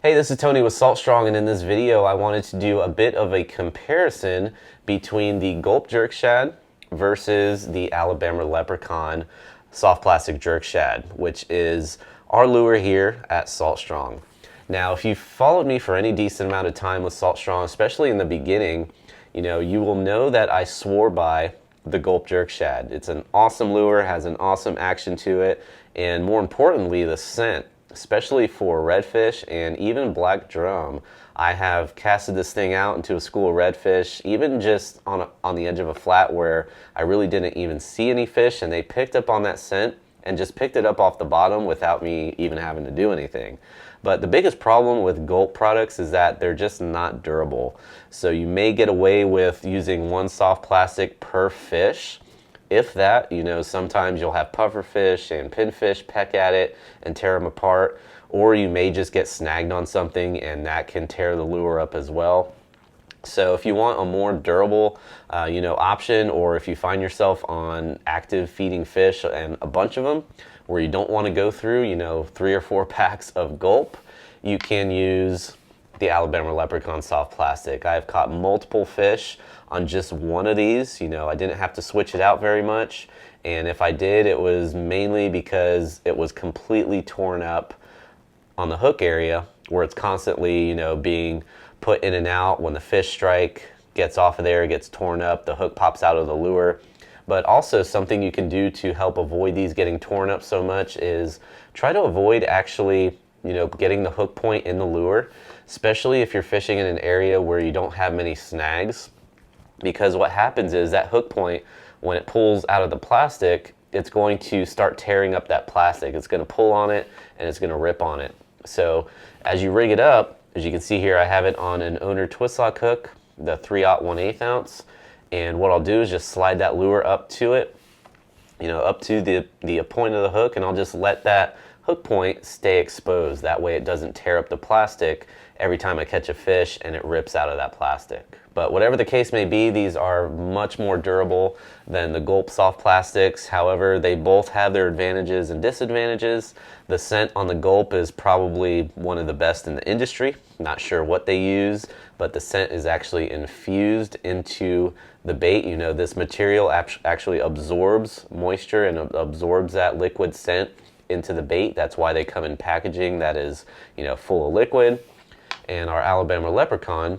Hey, this is Tony with Salt Strong, and in this video I wanted to do a bit of a comparison between the Gulp Jerk Shad versus the Alabama Leprechaun soft plastic jerk shad, which is our lure here at Salt Strong. Now, if you've followed me for any decent amount of time with Salt Strong, especially in the beginning, you will know that I swore by the Gulp Jerk Shad. It's an awesome lure, has an awesome action to it, and more importantly, the scent. Especially for redfish and even black drum. I have casted this thing out into a school of redfish, even just on the edge of a flat where I really didn't even see any fish, and they picked up on that scent and just picked it up off the bottom without me even having to do anything. But the biggest problem with Gulp products is that they're just not durable. So you may get away with using one soft plastic per fish. If that, sometimes you'll have pufferfish and pinfish peck at it and tear them apart, or you may just get snagged on something and that can tear the lure up as well. So if you want a more durable, option, or if you find yourself on active feeding fish and a bunch of them where you don't want to go through, 3 or 4 packs of Gulp, you can use the Alabama Leprechaun soft plastic. I've caught multiple fish on just one of these. I didn't have to switch it out very much, and if I did, it was mainly because it was completely torn up on the hook area where it's constantly, being put in and out. When the fish strike, gets off of there, it gets torn up, the hook pops out of the lure. But also something you can do to help avoid these getting torn up so much is try to avoid actually getting the hook point in the lure, especially if you're fishing in an area where you don't have many snags, because what happens is that hook point, when it pulls out of the plastic, it's going to start tearing up that plastic. It's going to pull on it and it's going to rip on it. So as you rig it up, as you can see here, I have it on an owner twist lock hook, the 3/0 1/8 ounce, and what I'll do is just slide that lure up to it, up to the point of the hook, and I'll just let that hook point stay exposed. That way it doesn't tear up the plastic every time I catch a fish and it rips out of that plastic. But whatever the case may be, these are much more durable than the Gulp soft plastics. However, they both have their advantages and disadvantages. The scent on the Gulp is probably one of the best in the industry. Not sure what they use, but the scent is actually infused into the bait. This material actually absorbs moisture and absorbs that liquid scent into the bait. That's why they come in packaging that is, full of liquid. And our Alabama Leprechaun,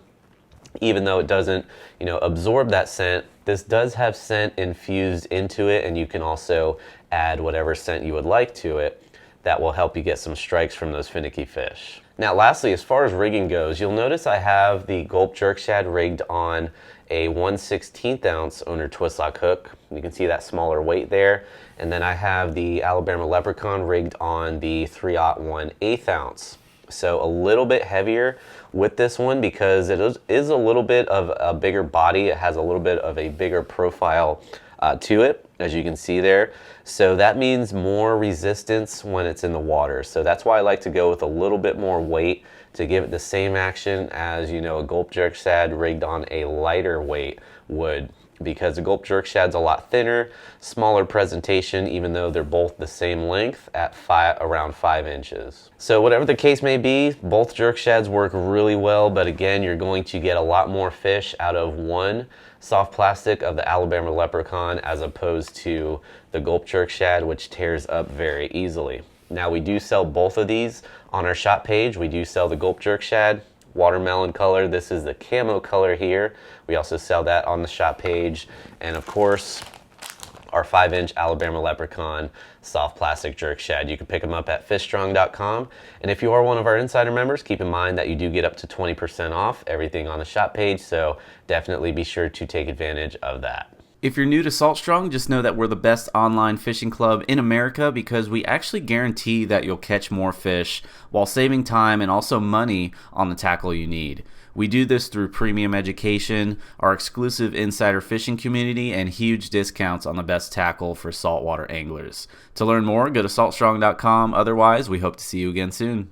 even though it doesn't, absorb that scent, this does have scent infused into it, and you can also add whatever scent you would like to it. That will help you get some strikes from those finicky fish. Now, lastly, as far as rigging goes, you'll notice I have the Gulp Jerk Shad rigged on a 1/16 ounce owner twist lock hook. You can see that smaller weight there. And then I have the Alabama Leprechaun rigged on the 3/0 1/8 ounce. So a little bit heavier with this one because it is a little bit of a bigger body. It has a little bit of a bigger profile to it, as you can see there. So that means more resistance when it's in the water. So that's why I like to go with a little bit more weight to give it the same action as, a Gulp Jerk Shad rigged on a lighter weight would. Because the Gulp Jerk Shad's a lot thinner, smaller presentation, even though they're both the same length at around 5 inches. So whatever the case may be, both Jerk Shads work really well, but again, you're going to get a lot more fish out of one soft plastic of the Alabama Leprechaun as opposed to the Gulp Jerk Shad, which tears up very easily. Now, we do sell both of these on our shop page. We do sell the Gulp Jerk Shad watermelon color. This is the camo color here. We also sell that on the shop page. And of course, our 5-inch Alabama Leprechaun soft plastic jerk shad. You can pick them up at fishstrong.com. And if you are one of our insider members, keep in mind that you do get up to 20% off everything on the shop page. So definitely be sure to take advantage of that. If you're new to Salt Strong, just know that we're the best online fishing club in America because we actually guarantee that you'll catch more fish while saving time and also money on the tackle you need. We do this through premium education, our exclusive insider fishing community, and huge discounts on the best tackle for saltwater anglers. To learn more, go to saltstrong.com. Otherwise, we hope to see you again soon.